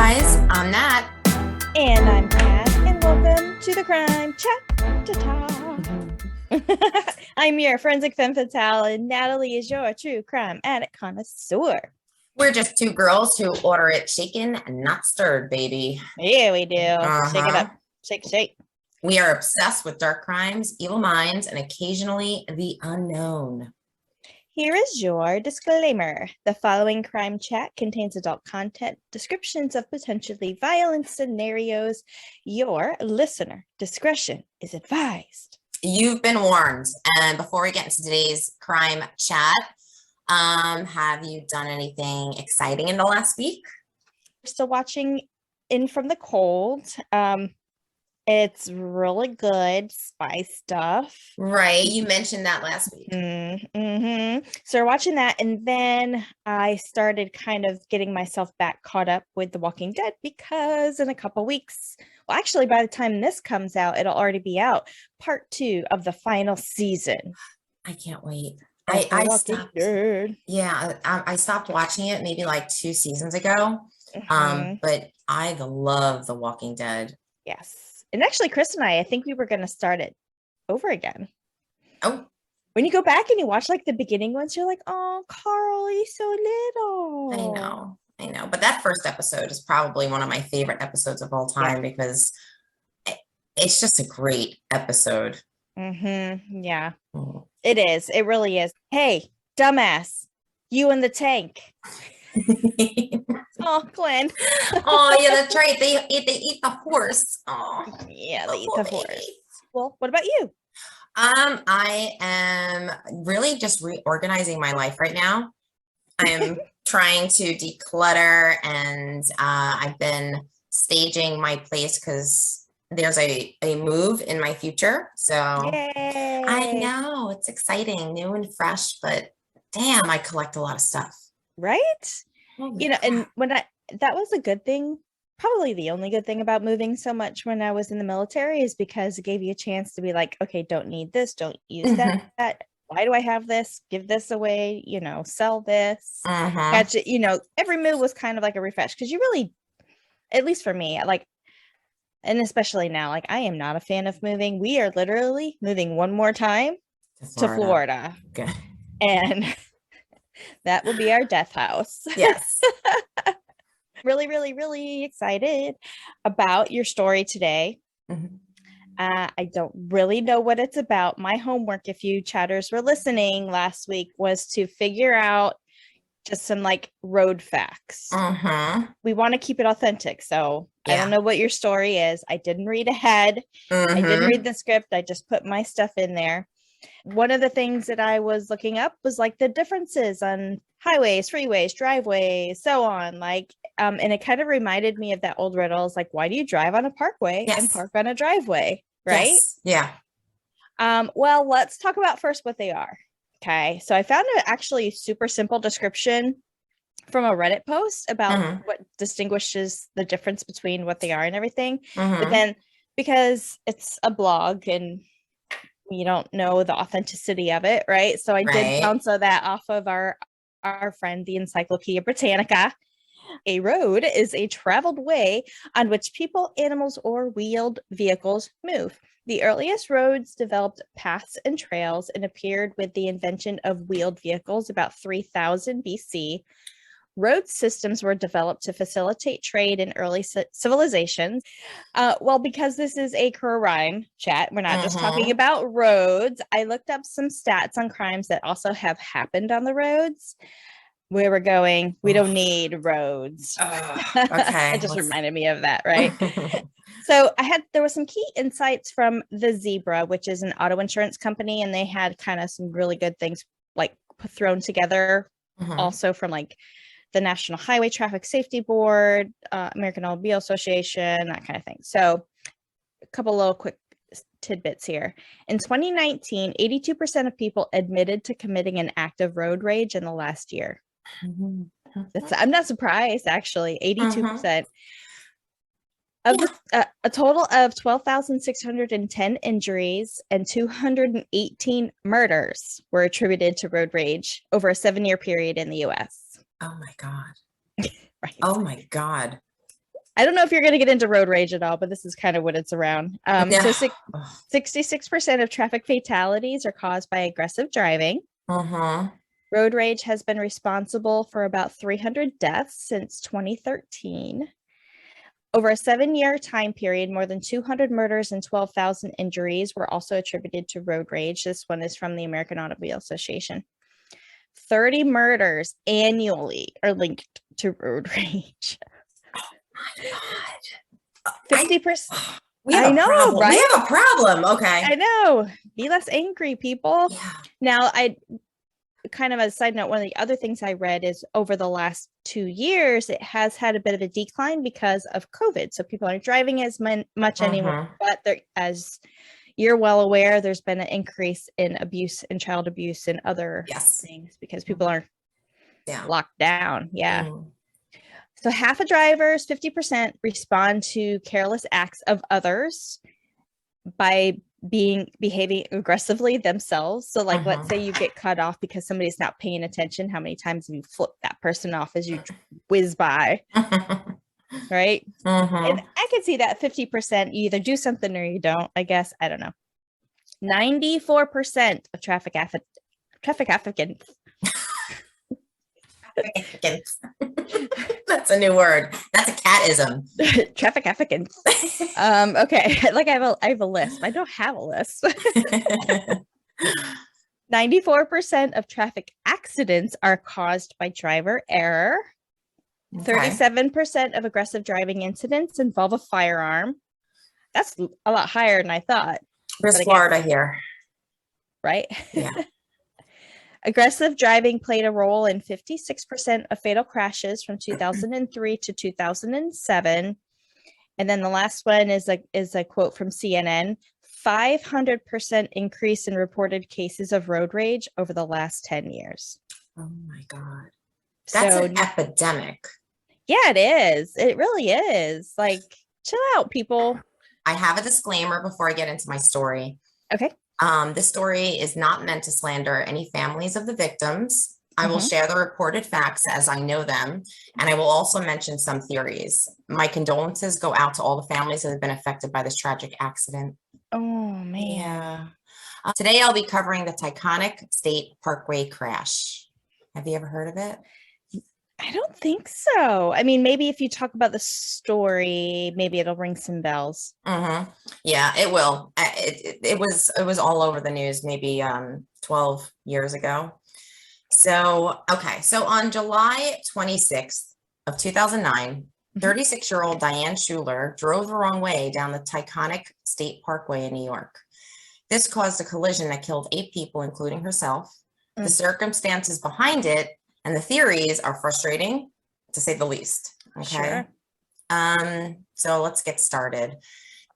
guys, I'm Nat. And I'm Kat, and welcome to the Crime Chat. I'm your forensic femme fatale, and Natalie is your true crime addict connoisseur. We're just two girls who order it shaken and not stirred, baby. Yeah, we do. Shake it up. Shake. We are obsessed with dark crimes, evil minds, and occasionally the unknown. Here is your disclaimer. The following crime chat contains adult content, descriptions of potentially violent scenarios. Your listener discretion is advised. You've been warned. And before we get into today's crime chat, have you done anything exciting in the last week? We're still watching In From the Cold. It's really good spy stuff. Right. You mentioned that last week. So we're watching that. And then I started kind of getting myself back caught up with The Walking Dead because in a couple weeks, well, actually, by the time this comes out, it'll already be out. Part 2 of the final season. I can't wait. I stopped. Yeah, I stopped watching it maybe like 2 seasons ago. But I love The Walking Dead. Yes. And actually, Chris and I think we were going to start it over again. Oh. When you go back and you watch like the beginning ones, you're like, oh, Carl, he's so little. I know. But that first episode is probably one of my favorite episodes of all time because it's just a great episode. Yeah, it is. It really is. Hey, dumbass, you in the tank. Oh, Glenn. Oh, yeah, that's right. They eat the horse. Oh, yeah, they eat the horse. Well, what about you? I am really just reorganizing my life right now. I'm trying to declutter, and I've been staging my place because there's a move in my future. So Yay. I know it's exciting, new and fresh, but damn, I collect a lot of stuff. Right? And that was a good thing, probably the only good thing about moving so much when I was in the military is because it gave you a chance to be like, okay, don't need this, don't use that. Why do I have this? Give this away, sell this. Catch it, every move was kind of like a refresh because you really, at least for me, and especially now, I am not a fan of moving. We are literally moving one more time to Florida. Okay. And that will be our death house. Yes. Really, really, really excited about your story today. I don't really know what it's about. My homework, if you chatters were listening last week, was to figure out just some road facts. We want to keep it authentic. So I don't know what your story is. I didn't read ahead. I didn't read the script. I just put my stuff in there. One of the things that I was looking up was the differences on highways, freeways, driveways, so on. And it kind of reminded me of that old riddle. It's why do you drive on a parkway and park on a driveway? Right? Yes. Yeah. Well, let's talk about first what they are. Okay. So I found an actually super simple description from a Reddit post about what distinguishes the difference between what they are and everything. But then because it's a blog and you don't know the authenticity of it, right? So I did bounce that off of our friend, the Encyclopedia Britannica. A road is a traveled way on which people, animals, or wheeled vehicles move. The earliest roads developed paths and trails and appeared with the invention of wheeled vehicles about 3000 BC. Road systems were developed to facilitate trade in early civilizations. Well, because this is a crime chat, we're not just talking about roads. I looked up some stats on crimes that also have happened on the roads. Where we're going, we don't need roads. Okay. It just reminded me of that, right? So there were some key insights from the Zebra, which is an auto insurance company, and they had kind of some really good things thrown together, also from the National Highway Traffic Safety Board, American Automobile Association, that kind of thing. So a couple little quick tidbits here. In 2019, 82% of people admitted to committing an act of road rage in the last year. I'm not surprised, actually. 82%. Of a total of 12,610 injuries and 218 murders were attributed to road rage over a 7-year period in the U.S. Oh my God. Right. Oh my God. I don't know if you're going to get into road rage at all, but this is kind of what it's around. So 66% of traffic fatalities are caused by aggressive driving. Road rage has been responsible for about 300 deaths since 2013. Over a 7-year time period, more than 200 murders and 12,000 injuries were also attributed to road rage. This one is from the American Automobile Association. 30 murders annually are linked to road rage. Oh my God. 50%. We have a problem, right? We have a problem. Okay. I know. Be less angry, people. Yeah. Now, I kind of a side note, one of the other things I read is over the last 2 years, it has had a bit of a decline because of COVID. So people aren't driving as much anymore, but as you're well aware, there's been an increase in abuse and child abuse and other things because people are locked down. Yeah. So half of drivers, 50%, respond to careless acts of others by behaving aggressively themselves. So like, let's say you get cut off because somebody's not paying attention. How many times have you flipped that person off as you whiz by? Right? And I could see that 50%, you either do something or you don't, I guess. I don't know. 94% of traffic applicants. That's a new word. That's a catism. Traffic applicants. Okay. Like I have a list. I don't have a list. 94% of traffic accidents are caused by driver error. 37% of aggressive driving incidents involve a firearm. That's a lot higher than I thought. Where's Florida here? Right? Yeah. Aggressive driving played a role in 56% of fatal crashes from 2003 to 2007. And then the last one is a quote from CNN. 500% increase in reported cases of road rage over the last 10 years. Oh my God. That's an epidemic. Yeah, it is. It really is. Like, chill out, people. I have a disclaimer before I get into my story. Okay. This story is not meant to slander any families of the victims. I will share the reported facts as I know them, and I will also mention some theories. My condolences go out to all the families that have been affected by this tragic accident. Oh, man. Yeah. Today, I'll be covering the Taconic State Parkway crash. Have you ever heard of it? I don't think so. I mean, maybe if you talk about the story, maybe it'll ring some bells. Yeah, it will. It was all over the news maybe 12 years ago. So, okay. So on July 26th of 2009, 36-year-old Diane Schuler drove the wrong way down the Taconic State Parkway in New York. This caused a collision that killed 8 people, including herself. The circumstances behind it and the theories are frustrating, to say the least. Okay. Sure. So let's get started.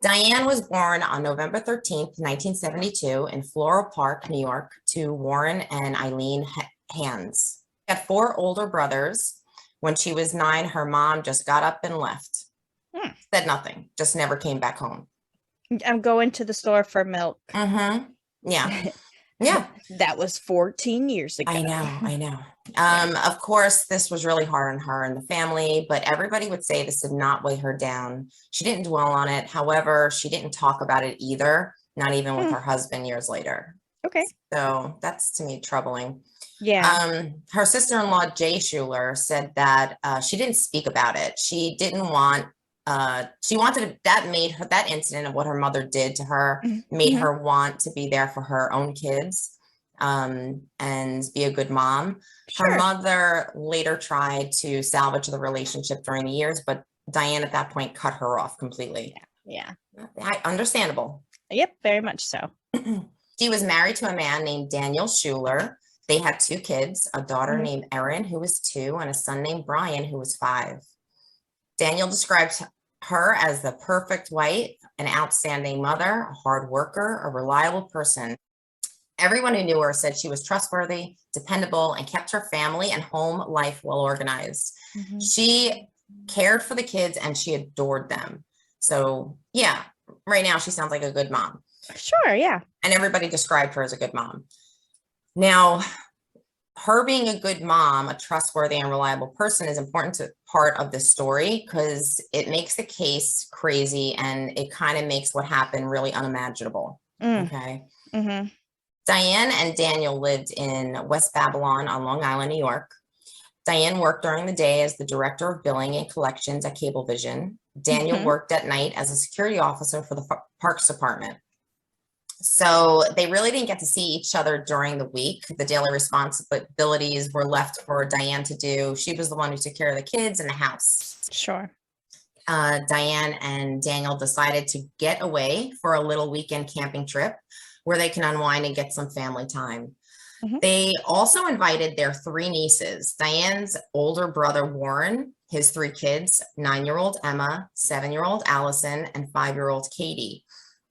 Diane was born on November 13th, 1972 in Floral Park, New York, to Warren and Eileen Hands. She had 4 older brothers. When she was 9, her mom just got up and left. Said nothing, just never came back home. I'm going to the store for milk. Yeah. Yeah. That was 14 years ago. I know. Of course, this was really hard on her and the family, but everybody would say this did not weigh her down. She didn't dwell on it. However, she didn't talk about it either, not even with her husband years later. Okay. So that's, to me, troubling. Yeah. Her sister-in-law, Jay Schuler, said that she didn't speak about it. She didn't want she wanted that incident of what her mother did to her made her want to be there for her own kids and be a good mom. Sure. Her mother later tried to salvage the relationship during the years, but Diane at that point cut her off completely. Yeah. Understandable. Yep, very much so. She was married to a man named Daniel Schuler. They had 2 kids, a daughter named Erin, who was 2, and a son named Brian, who was 5. Daniel described her as the perfect wife, an outstanding mother, a hard worker, a reliable person. Everyone who knew her said she was trustworthy, dependable, and kept her family and home life well organized. She cared for the kids and she adored them. So yeah, right now she sounds like a good mom. Sure, yeah. And everybody described her as a good mom. Now, her being a good mom, a trustworthy and reliable person is important to part of the story because it makes the case crazy and it kind of makes what happened really unimaginable. Okay. Mm-hmm. Diane and Daniel lived in West Babylon on Long Island, New York. Diane worked during the day as the director of billing and collections at Cablevision. Daniel worked at night as a security officer for the Parks Department. So they really didn't get to see each other during the week. The daily responsibilities were left for Diane to do. She was the one who took care of the kids and the house. Sure. Diane and Daniel decided to get away for a little weekend camping trip where they can unwind and get some family time. They also invited their 3 nieces, Diane's older brother, Warren, his 3 kids, 9-year-old Emma, 7-year-old Allison, and 5-year-old Katie.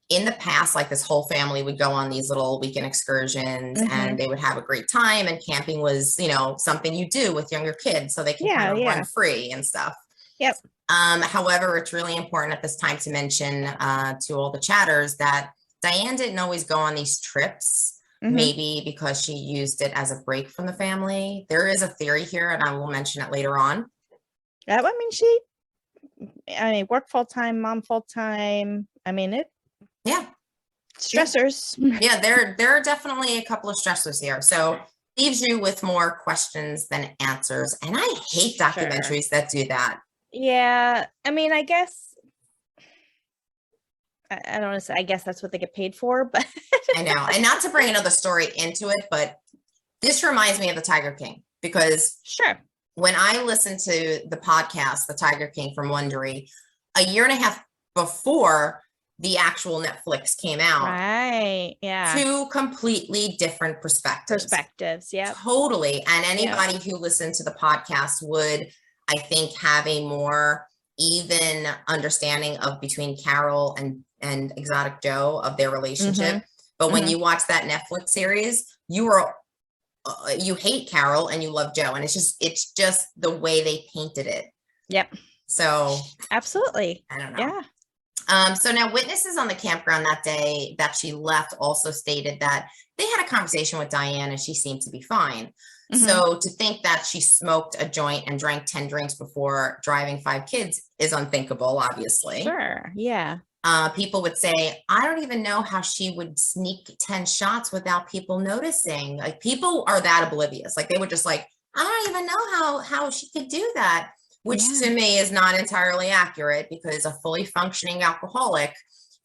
In the past, like this whole family would go on these little weekend excursions and they would have a great time, and camping was, you know, something you do with younger kids so they can kind of run free and stuff. Yep. However, it's really important at this time to mention to all the chatters that Diane didn't always go on these trips, maybe because she used it as a break from the family. There is a theory here, and I will mention it later on. Work full time, mom full time. Stressors. Yeah, there are definitely a couple of stressors here. So leaves you with more questions than answers. And I hate documentaries that do that. Yeah. I guess I don't want to say, I guess that's what they get paid for, but I know. And not to bring another story into it, but this reminds me of the Tiger King because when I listened to the podcast, The Tiger King from Wondery, a year and a half before the actual Netflix came out. Right. Yeah. 2 completely different perspectives. Yeah. Totally. And anybody who listened to the podcast would, I think, have a more even understanding of between Carol and Exotic Joe of their relationship. But when you watch that Netflix series, you hate Carol and you love Joe. And it's just the way they painted it. Yep. So absolutely. I don't know. Yeah. So now witnesses on the campground that day that she left also stated that they had a conversation with Diane and she seemed to be fine. So to think that she smoked a joint and drank 10 drinks before driving 5 kids is unthinkable, obviously. Sure. Yeah. People would say, I don't even know how she would sneak 10 shots without people noticing. Like, people are that oblivious. Like, they would just like, I don't even know how she could do that. Which to me is not entirely accurate because a fully functioning alcoholic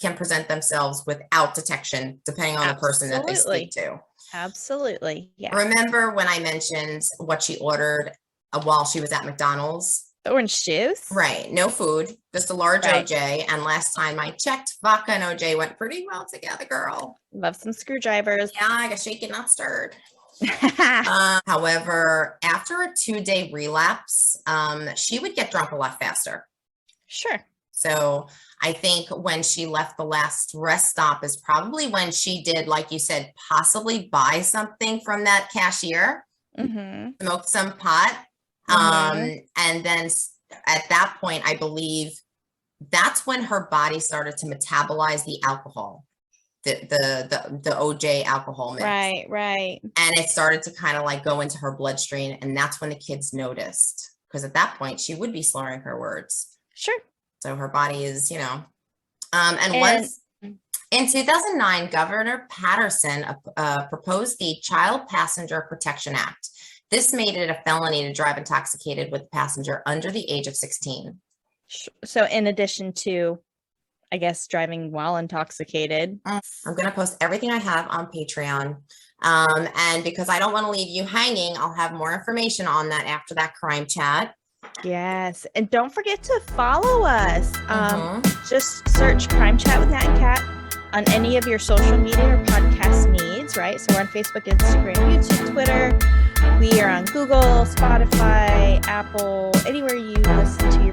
can present themselves without detection, depending on the person that they speak to. Absolutely. Yeah. Remember when I mentioned what she ordered while she was at McDonald's? Orange juice? Right. No food, just a large OJ. And last time I checked, vodka and OJ went pretty well together, girl. Love some screwdrivers. Yeah, I got shaken, not stirred. However, after a 2-day relapse, she would get drunk a lot faster. Sure. So I think when she left the last rest stop is probably when she did, like you said, possibly buy something from that cashier, smoke some pot. And then at that point, I believe that's when her body started to metabolize the alcohol. The OJ alcohol mix. Right. And it started to kind of like go into her bloodstream. And that's when the kids noticed. Because at that point, she would be slurring her words. Sure. So her body is, once in 2009, Governor Patterson proposed the Child Passenger Protection Act. This made it a felony to drive intoxicated with a passenger under the age of 16. So in addition to, I guess, driving while intoxicated. I'm going to post everything I have on Patreon. And because I don't want to leave you hanging, I'll have more information on that after that crime chat. Yes. And don't forget to follow us. Just search Crime Chat with Nat and Kat on any of your social media or podcast needs, right? So we're on Facebook, Instagram, YouTube, Twitter. We are on Google, Spotify, Apple, anywhere you listen to your